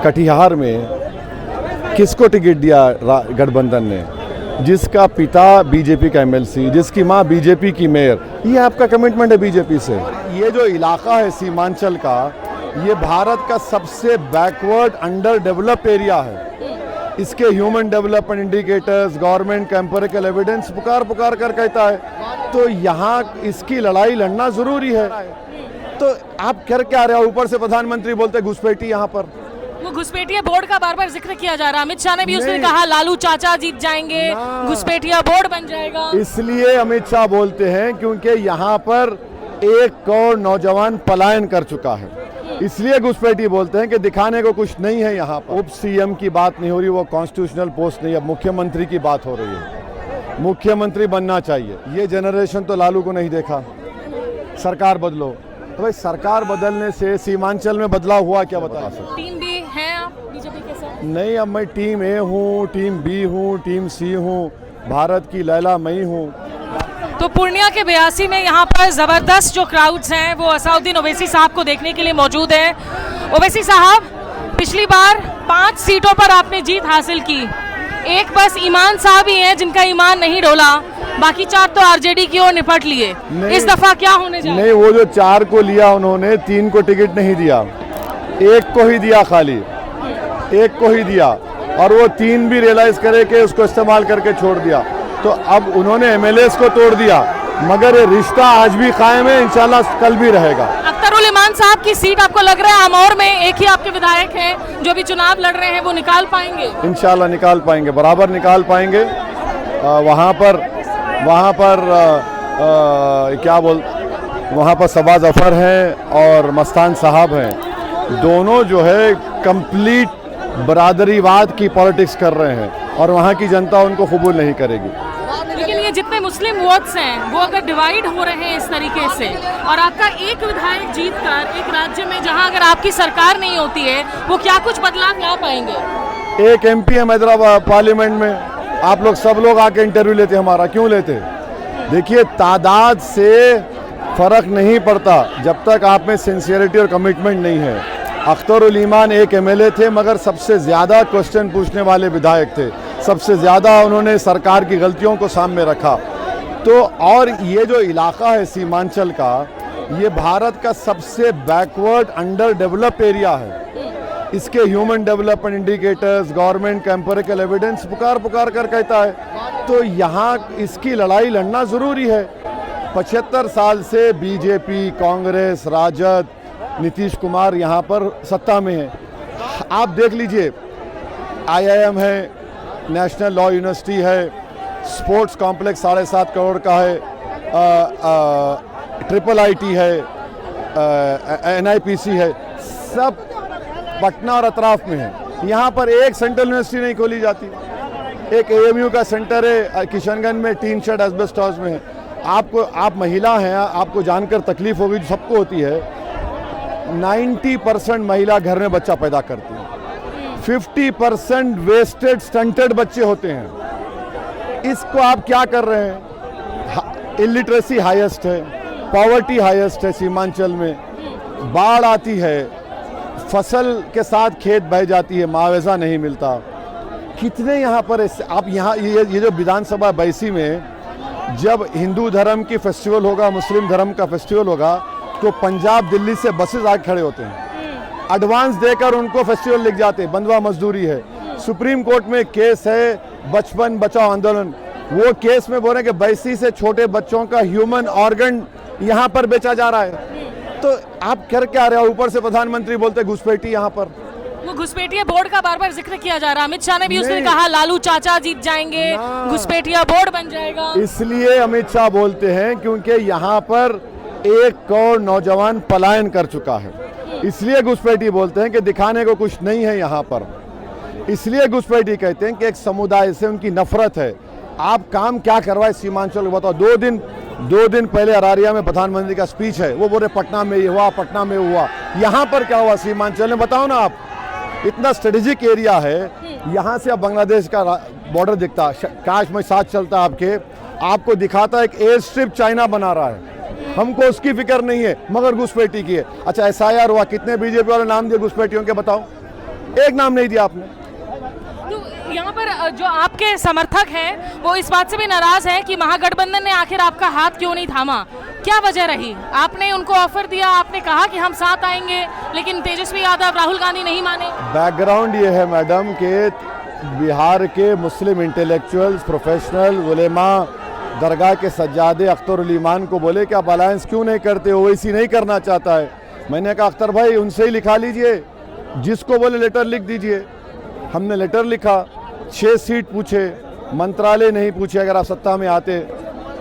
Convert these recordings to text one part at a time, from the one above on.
कटिहार में किसको टिकट दिया गठबंधन ने? जिसका पिता बीजेपी का एमएलसी, जिसकी मां बीजेपी की मेयर, ये आपका कमिटमेंट है बीजेपी से। ये जो इलाका है सीमांचल का, ये भारत का सबसे बैकवर्ड अंडर डेवलप एरिया है। इसके ह्यूमन डेवलपमेंट इंडिकेटर्स, गवर्नमेंट का एम्पिरिकल एविडेंस पुकार कर कहता है, तो यहाँ इसकी लड़ाई लड़ना जरूरी है। तो आप कर क्या रहे हो? ऊपर से प्रधानमंत्री बोलते घुसपैठी, यहाँ पर वो घुसपैठिया बोर्ड का बार बार जिक्र किया जा रहा है। अमित शाह ने भी उसने कहा लालू चाचा जीत जाएंगे, घुसपैठिया बोर्ड बन जाएगा। इसलिए अमित शाह बोलते हैं क्योंकि यहाँ पर 1 करोड़ नौजवान पलायन कर चुका है, इसलिए घुसपैठी बोलते हैं कि दिखाने को कुछ नहीं है यहाँ पर। उप सीएम की बात नहीं हो रही, वो कॉन्स्टिट्यूशनल पोस्ट नहीं, अब मुख्यमंत्री की बात हो रही है। मुख्यमंत्री बनना चाहिए। ये जनरेशन तो लालू को नहीं देखा। सरकार बदलो, तो भाई सरकार बदलने से सीमांचल में बदलाव हुआ क्या बता सकते? टीम बी है आप बीजेपी के साथ? नहीं, अब मैं टीम ए हूँ, टीम बी हूँ, टीम सी हूँ, भारत की लैला मई हूँ। तो पूर्णिया के 82 में यहाँ पर जबरदस्त जो क्राउड्स हैं वो असाउद्दीन ओवैसी साहब को देखने के लिए मौजूद हैं। ओवैसी साहब, पिछली बार 5 सीटों पर आपने जीत हासिल की, एक बस ईमान साहब ही हैं जिनका ईमान नहीं डोला, बाकी 4 तो आरजेडी की ओर निपट लिए। इस दफा क्या होने जा रहा है? नहीं, वो जो 4 को लिया उन्होंने, 3 को टिकट नहीं दिया, 1 को ही दिया, खाली 1 को ही दिया, और वो 3 भी रियलाइज करे कि उसको इस्तेमाल करके छोड़ दिया। तो अब उन्होंने एमएलएस को तोड़ दिया, मगर ये रिश्ता आज भी कायम है, इंशाल्लाह कल भी रहेगा। अख्तरुल ईमान साहब की सीट आपको लग रहा है अमौर में एक ही आपके विधायक हैं जो भी चुनाव लड़ रहे हैं, वो निकाल पाएंगे? इंशाल्लाह निकाल पाएंगे, बराबर निकाल पाएंगे। वहाँ पर वहाँ पर सबा जफर हैं और मस्तान साहब हैं, दोनों जो है कंप्लीट बरादरीवाद की पॉलिटिक्स कर रहे हैं, और वहाँ की जनता उनको कबूल नहीं करेगी। लेकिन ये जितने मुस्लिम वोट्स हैं वो अगर डिवाइड हो रहे हैं इस तरीके से, और आपका एक विधायक जीतकर एक राज्य में जहां अगर आपकी सरकार नहीं होती है, वो क्या कुछ बदलाव ला पाएंगे? एक एमपी है हैदराबाद पार्लियामेंट में, आप लोग सब लोग आके इंटरव्यू लेते, हमारा क्यों लेते? देखिए, तादाद से फर्क नहीं पड़ता जब तक आप में सिंसियरिटी और कमिटमेंट नहीं है। अख्तरुल ईमान एक एमएलए थे, मगर सबसे ज़्यादा क्वेश्चन पूछने वाले विधायक थे, सबसे ज़्यादा उन्होंने सरकार की गलतियों को सामने रखा। तो और ये जो इलाका है सीमांचल का, ये भारत का सबसे बैकवर्ड अंडर डेवलप एरिया है। इसके ह्यूमन डेवलपमेंट इंडिकेटर्स, गवर्नमेंट का एम्पिरिकल एविडेंस पुकार कर कहता है, तो यहाँ इसकी लड़ाई लड़ना ज़रूरी है। 75 साल से बीजेपी, कांग्रेस, राजद, नीतीश कुमार यहाँ पर सत्ता में है। आप देख लीजिए, IIM है, नेशनल लॉ यूनिवर्सिटी है, स्पोर्ट्स कॉम्प्लेक्स 7.5 करोड़ का है, IIIT है, NIPC है, सब पटना और अतराफ में है। यहाँ पर एक सेंट्रल यूनिवर्सिटी नहीं खोली जाती। एक AMU का सेंटर है किशनगंज में, टीन शेड एस्बेस्टॉस में है। आप महिला हैं, आपको जानकर तकलीफ होगी, जो सबको होती है। 90% महिला घर में बच्चा पैदा करती है, 50% वेस्टेड स्टंटेड बच्चे होते हैं। इसको आप क्या कर रहे हैं? इलिटरेसी हाईएस्ट है, पॉवर्टी हाईएस्ट है सीमांचल में, बाढ़ आती है, फसल के साथ खेत बह जाती है, मुआवजा नहीं मिलता। कितने यहाँ पर आप यहाँ ये जो विधानसभा 82 में जब हिंदू धर्म की फेस्टिवल होगा, मुस्लिम धर्म का फेस्टिवल होगा, तो पंजाब दिल्ली से बसेस आके खड़े होते हैं, एडवांस देकर उनको फेस्टिवल लिख जाते हैं। बंधुआ मजदूरी है, सुप्रीम कोर्ट में केस है, बचपन बचाओ आंदोलन, वो केस में बोल रहे हैं कि 82 से छोटे बच्चों का ह्यूमन ऑर्गन यहाँ पर बेचा जा रहा है। तो आप कर क्या रहे हो? ऊपर से प्रधानमंत्री बोलते घुसपैठी, यहाँ पर वो घुसपैठिया बोर्ड का बार बार जिक्र किया जा रहा है। अमित शाह ने भी उसने कहा लालू चाचा जीत जाएंगे, घुसपैठिया बोर्ड बन जाएगा। इसलिए अमित शाह बोलते हैं क्योंकि यहाँ पर 1 करोड़ नौजवान पलायन कर चुका है, इसलिए घुसपैठी बोलते हैं कि दिखाने को कुछ नहीं है यहाँ पर। इसलिए घुसपैठी कहते हैं कि एक समुदाय से उनकी नफरत है। आप काम क्या करवाए सीमांचल को बताओ। 2 दिन पहले अरारिया में प्रधानमंत्री का स्पीच है, वो बोल रहे पटना में ये हुआ, पटना में हुआ, यहाँ पर क्या हुआ सीमांचल में? बताओ ना आप। इतना स्ट्रेटेजिक एरिया है, यहाँ से अब बांग्लादेश का बॉर्डर दिखता। काश मैं साथ चलता आपके, आपको दिखाता है एक एयर स्ट्रिप चाइना बना रहा है, हमको उसकी फिक्र नहीं है मगर घुसपैठी की है। अच्छा SIR हुआ, कितने बीजेपी वाले नाम दिए घुसपैठियों के बताओ, एक नाम नहीं दिया आपने। तो यहाँ पर जो आपके समर्थक हैं वो इस बात से भी नाराज हैं कि महागठबंधन ने आखिर आपका हाथ क्यों नहीं थामा, क्या वजह रही? आपने उनको ऑफर दिया, आपने कहा कि हम साथ आएंगे, लेकिन तेजस्वी यादव, राहुल गांधी नहीं माने। बैकग्राउंड ये है मैडम कि बिहार के मुस्लिम इंटेलेक्चुअल्स, प्रोफेशनल, उलेमा, दरगाह के सज्जादे अख्तर उल ईमान को बोले कि आप अलायंस क्यों नहीं करते, ओवैसी नहीं करना चाहता है। मैंने कहा अख्तर भाई उनसे ही लिखा लीजिए, जिसको बोले लेटर लिख दीजिए। हमने लेटर लिखा, 6 सीट पूछे, मंत्रालय नहीं पूछे अगर आप सत्ता में आते।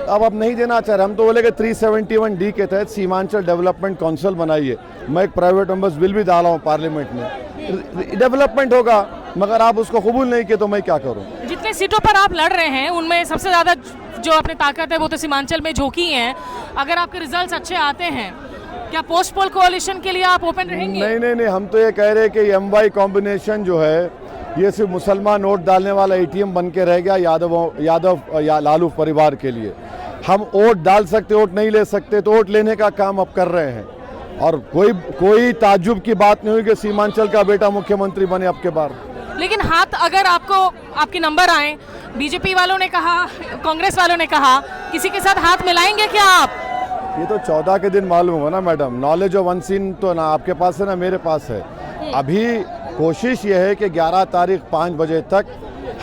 अब आप नहीं देना चाह रहे, हम तो बोले कि 371D के तहत सीमांचल डेवलपमेंट काउंसिल बनाइए। मैं एक प्राइवेट मेंबर्स बिल भी डाला हूँ पार्लियामेंट में, डेवलपमेंट होगा, मगर आप उसको कबूल नहीं किए तो मैं क्या करूँ। जितने सीटों पर आप लड़ रहे हैं उनमें सबसे ज़्यादा जो अपनी ताकत है वो तो सीमांचल में झोंकी है। अगर आपके रिजल्ट्स अच्छे आते हैं, क्या पोस्ट पोल कोalition के लिए आप ओपन रहेंगे? नहीं, हम तो ये कह रहे हैं कि MY कॉम्बिनेशन जो है ये सिर्फ मुसलमान वोट डालने वाला ATM बन के रह गया यादव या लालू परिवार के लिए। हम वोट डाल सकते, वोट नहीं ले सकते, तो वोट लेने का काम अब कर रहे हैं। और कोई ताज्जुब की बात नहीं हुई कि सीमांचल का बेटा मुख्यमंत्री बने अब के बार। लेकिन हाथ अगर आपके नंबर आए, बीजेपी वालों ने कहा, कांग्रेस वालों ने कहा, किसी के साथ हाथ मिलाएंगे क्या आप? ये तो 14 के दिन मालूम होगा ना मैडम। नॉलेज ऑफ अनसीन तो ना आपके पास है ना मेरे पास है। अभी कोशिश ये है कि 11 तारीख 5 बजे तक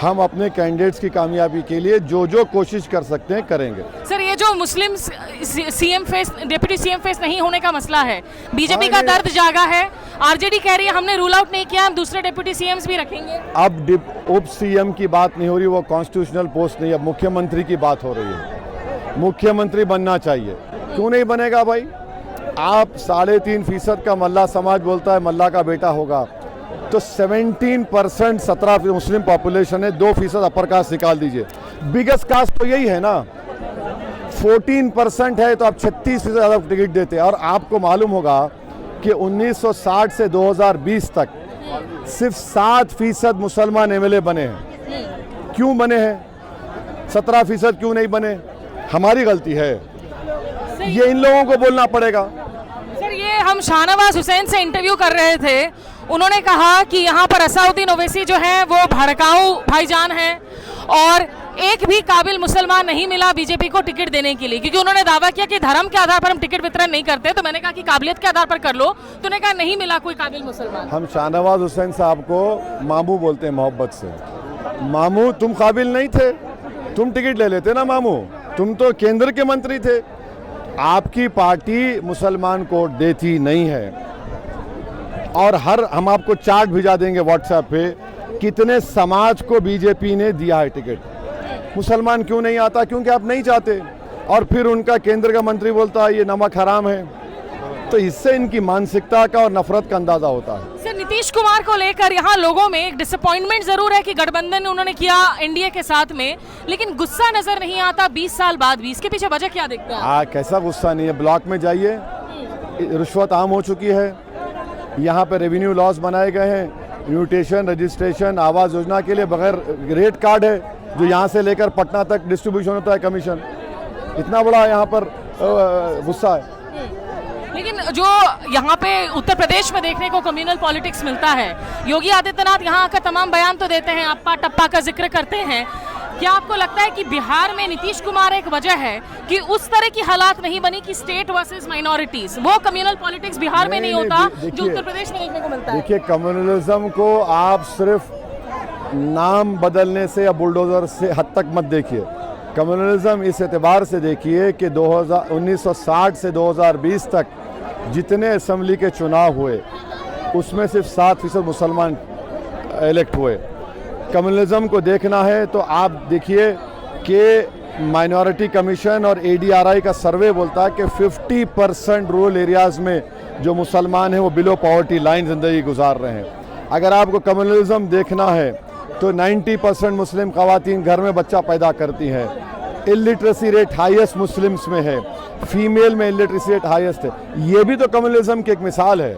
हम अपने कैंडिडेट्स की कामयाबी के लिए जो कोशिश कर सकते हैं करेंगे। सर, ये जो Muslim CM face, deputy CM face नहीं होने का मसला है, बीजेपी का दर्द जागा है। आरजेडी कह रही है हमने रूल आउट नहीं किया, हम दूसरे डिप्टी सीएम्स भी रखेंगे। अब उप CM की बात नहीं हो रही, वो कॉन्स्टिट्यूशनल पोस्ट नहीं, अब मुख्यमंत्री की बात हो रही है। मुख्यमंत्री बनना चाहिए, क्यों नहीं बनेगा भाई? आप 3.5% का मल्ला समाज बोलता है मल्ला का बेटा होगा, तो 17% 17% मुस्लिम पॉपुलेशन है, 2% अपर कास्ट निकाल दीजिए, बिगेस्ट कास्ट तो यही है ना। 14% है तो आप 36% ज़्यादा टिकट देते हैं। और आपको मालूम होगा कि 1960 से 2020 तक सिर्फ 7% मुसलमान MLA बने हैं। क्यों बने हैं? 17% क्यों नहीं बने? हमारी गलती है, ये इन लोगों को बोलना पड़ेगा। सर, ये हम शाहनवाज हुसैन से इंटरव्यू कर रहे थे, उन्होंने कहा कि यहाँ पर असदुद्दीन ओवैसी जो है वो भड़काऊ भाईजान है और एक भी काबिल मुसलमान नहीं मिला बीजेपी को टिकट देने के लिए, क्योंकि उन्होंने दावा किया कि धर्म के आधार पर हम टिकट वितरण नहीं करते। तो मैंने कहा कि काबिलियत के आधार पर कर लो, तो उन्होंने कहा नहीं मिला कोई काबिल मुसलमान। हम शाहनवाज हुसैन साहब को मामू बोलते हैं मोहब्बत से। मामू तुम काबिल नहीं थे, तुम टिकट ले लेते ना मामू, तुम तो केंद्र के मंत्री थे। आपकी पार्टी मुसलमान को देती नहीं है। और हम आपको चार्ट भिजा देंगे व्हाट्सएप पे, कितने समाज को बीजेपी ने दिया है टिकट। मुसलमान क्यों नहीं आता? क्योंकि आप नहीं चाहते। और फिर उनका केंद्र का मंत्री बोलता है ये नमक हराम है। तो इससे इनकी मानसिकता का और नफरत का अंदाजा होता है। सर, नीतीश कुमार को लेकर यहाँ लोगों में एक डिसअपॉइंटमेंट जरूर है कि गठबंधन उन्होंने किया एनडीए के साथ में, लेकिन गुस्सा नजर नहीं आता 20 साल बाद भी। इसके पीछे वजह क्या देखते हैं? कैसा गुस्सा नहीं है? ब्लॉक में जाइए, रिश्वत आम हो चुकी है। यहाँ पे रेवेन्यू लॉस बनाए गए हैं, म्यूटेशन, रजिस्ट्रेशन, आवास योजना के लिए बगैर रेट कार्ड है, जो यहाँ से लेकर पटना तक डिस्ट्रीब्यूशन होता है कमीशन। इतना बड़ा यहाँ पर गुस्सा है। लेकिन जो यहाँ पे उत्तर प्रदेश में देखने को कम्युनल पॉलिटिक्स मिलता है, योगी आदित्यनाथ यहाँ आकर तमाम बयान तो देते हैं, अप्पा टप्पा का जिक्र करते हैं। क्या आपको लगता है कि बिहार में नीतीश कुमार एक वजह है कि उस तरह की हालात नहीं बनी कि स्टेट वर्सेस माइनॉरिटीज, वो कम्युनल पॉलिटिक्स बिहार में नहीं होता जो उत्तर प्रदेश में देखने को मिलता है? देखिए, कम्युनलिज्म को आप सिर्फ नाम बदलने से या बुलडोजर से हद तक मत देखिए। कम्युनलिज्म इस एतबार से देखिए कि 1960 से 2020 तक जितने असेंबली के चुनाव हुए उसमें सिर्फ 7% मुसलमान इलेक्ट हुए। कम्युनलिज्म को देखना है तो आप देखिए कि माइनॉरिटी कमीशन और ADRI का सर्वे बोलता है कि 50% रूरल एरियाज़ में जो मुसलमान हैं वो बिलो पॉवर्टी लाइन ज़िंदगी गुजार रहे हैं। अगर आपको कम्युनलिज्म देखना है तो 90% मुस्लिम ख़वातीन घर में बच्चा पैदा करती हैं। इलिटरेसी रेट हाईएस्ट मुस्लिम्स में है, फीमेल में इलिटरेसी रेट हाईएस्ट है। ये भी तो कम्युनलिज्म की एक मिसाल है।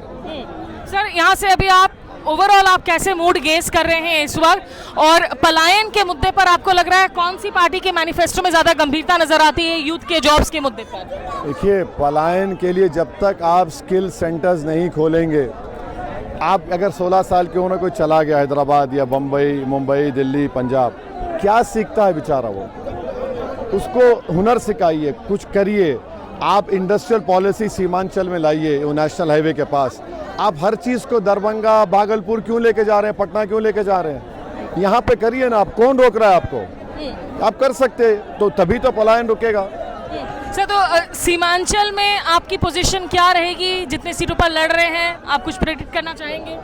सर, यहाँ से अभी आप ओवरऑल आप कैसे मूड गेज कर रहे हैं इस वक्त, और पलायन के मुद्दे पर आपको लग रहा है कौन सी पार्टी के मैनिफेस्टो में ज़्यादा गंभीरता नजर आती है यूथ के जॉब्स के मुद्दे पर? देखिए, पलायन के लिए जब तक आप स्किल सेंटर्स नहीं खोलेंगे, आप अगर 16 साल के होना कोई चला गया हैदराबाद या बम्बई, मुंबई, दिल्ली, पंजाब, क्या सीखता है बेचारा वो? उसको हुनर सिखाइए, कुछ करिए। आप इंडस्ट्रियल पॉलिसी सीमांचल में लाइए, वो नेशनल हाईवे के पास। आप हर चीज़ को दरभंगा, भागलपुर क्यों लेके जा रहे हैं, पटना क्यों लेके जा रहे हैं? यहाँ पे करिए ना, आप कौन रोक रहा है आपको? आप कर सकते, तो तभी तो पलायन रुकेगा। सर, तो सीमांचल में आपकी पोजीशन क्या रहेगी? जितने सीटों पर लड़ रहे हैं, आप कुछ प्रेडिक्ट करना चाहेंगे?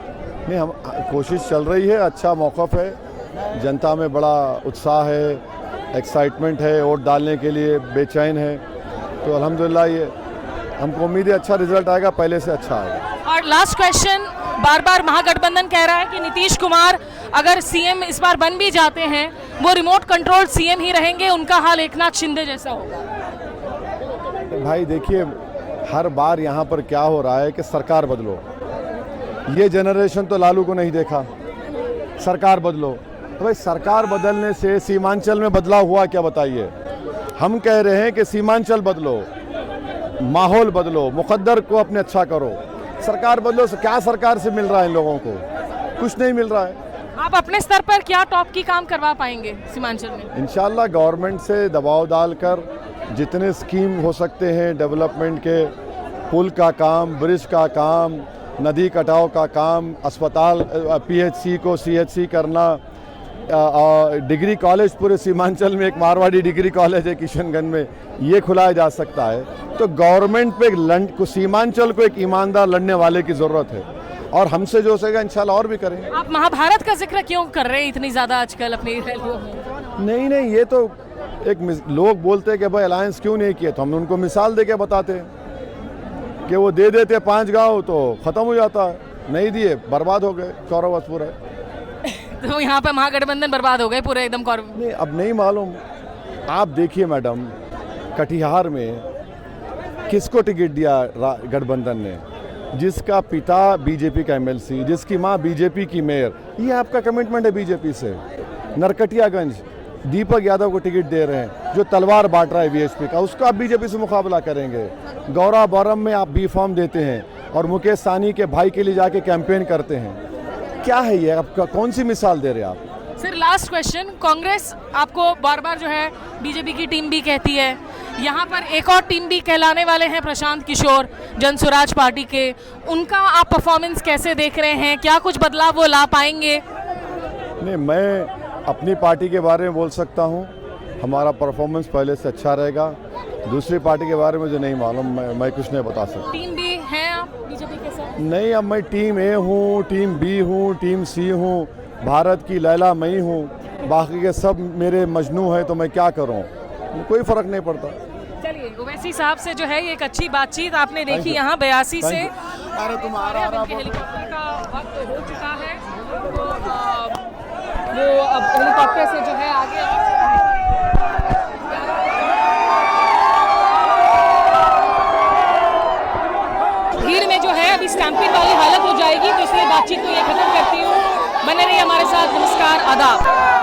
नहीं, हम कोशिश चल रही है, अच्छा मौक़िफ़ है, जनता में बड़ा उत्साह है, एक्साइटमेंट है, वोट डालने के लिए बेचैन है। तो अल्हम्दुलिल्लाह ये हमको उम्मीद है अच्छा रिजल्ट आएगा, पहले से अच्छा आएगा। और लास्ट क्वेश्चन, बार बार महागठबंधन कह रहा है कि नीतीश कुमार अगर सीएम इस बार बन भी जाते हैं, वो रिमोट कंट्रोल सीएम ही रहेंगे, उनका हाल एकनाथ शिंदे जैसा होगा। भाई देखिए, हर बार यहाँ पर क्या हो रहा है कि सरकार बदलो। ये जनरेशन तो लालू को नहीं देखा, सरकार बदलो। तो भाई सरकार बदलने से सीमांचल में बदलाव हुआ क्या, बताइए? हम कह रहे हैं कि सीमांचल बदलो, माहौल बदलो, मुकद्दर को अपने अच्छा करो। सरकार बदलो से क्या सरकार से मिल रहा है इन लोगों को? कुछ नहीं मिल रहा है। आप अपने स्तर पर क्या टॉप की काम करवा पाएंगे सीमांचल में? इंशाल्लाह गवर्नमेंट से दबाव डालकर जितने स्कीम हो सकते हैं डेवलपमेंट के, पुल का काम, ब्रिज का काम, नदी कटाव का काम, अस्पताल पीएचसी को सीएचसी करना, डिग्री कॉलेज पूरे सीमांचल में, एक मारवाड़ी डिग्री कॉलेज है किशनगंज में, ये खुलाया जा सकता है। तो गवर्नमेंट पे सीमांचल को एक ईमानदार लड़ने वाले की ज़रूरत है, और हमसे जो हो सकेगा इंशाल्लाह और भी करेंगे। आप महाभारत का जिक्र क्यों कर रहे हैं इतनी ज़्यादा आजकल अपनी रैलियों में? नहीं, ये तो एक लोग बोलते हैं कि भाई अलायंस क्यों नहीं किया, तो हम उनको मिसाल दे के बताते हैं कि वो दे देते 5 गाँव तो ख़त्म हो जाता है, नहीं दिए बर्बाद हो गए, कौरव पूरा है। तो यहाँ पे महागठबंधन बर्बाद हो गए पूरे एकदम नहीं, अब नहीं मालूम। आप देखिए मैडम, कटिहार में किसको टिकट दिया गठबंधन ने? जिसका पिता बीजेपी का एमएलसी, जिसकी माँ बीजेपी की मेयर, ये आपका कमिटमेंट है बीजेपी से। नरकटियागंज दीपक यादव को टिकट दे रहे हैं, जो तलवार बांट रहा है वीएचपी का, उसका आप बीजेपी से मुकाबला करेंगे। गौरा बौरम में आप बी फॉर्म देते हैं और मुकेश साहनी के भाई के लिए जाके कैंपेन करते हैं। क्या है ये, आपका कौन सी मिसाल दे रहे हैं आप? सर, लास्ट क्वेश्चन, कांग्रेस आपको बार बार जो है बीजेपी की टीम भी कहती है, यहाँ पर एक और टीम भी कहलाने वाले हैं प्रशांत किशोर जन स्वराज पार्टी के, उनका आप परफॉर्मेंस कैसे देख रहे हैं? क्या कुछ बदलाव वो ला पाएंगे? नहीं, मैं अपनी पार्टी के बारे में बोल सकता हूँ, हमारा परफॉर्मेंस पहले से अच्छा रहेगा। दूसरी पार्टी के बारे में मुझे नहीं मालूम, मैं कुछ नहीं बता सकता। टीम भी है आप बीजेपी के साथ? नहीं, अब मैं टीम ए हूँ, टीम बी हूँ, टीम सी हूँ, भारत की लैला मैं ही हूँ, बाकी के सब मेरे मजनू हैं, तो मैं क्या करूँ? कोई फ़र्क नहीं पड़ता। चलिए, ओवैसी साहब से जो है ये एक अच्छी बातचीत आपने देखी यहाँ 82 से। अरे तुम्हारा हेलीकॉप्टर का वक्त हो चुका है, तो वो अब हेलीकॉप्टर से जो है आगे भीड़ में जो है अभी स्टैम्पिंग वाली हालत हो जाएगी, तो इसलिए बातचीत को ये खत्म करती हूँ। बने रहिए हमारे साथ। नमस्कार, आदाब।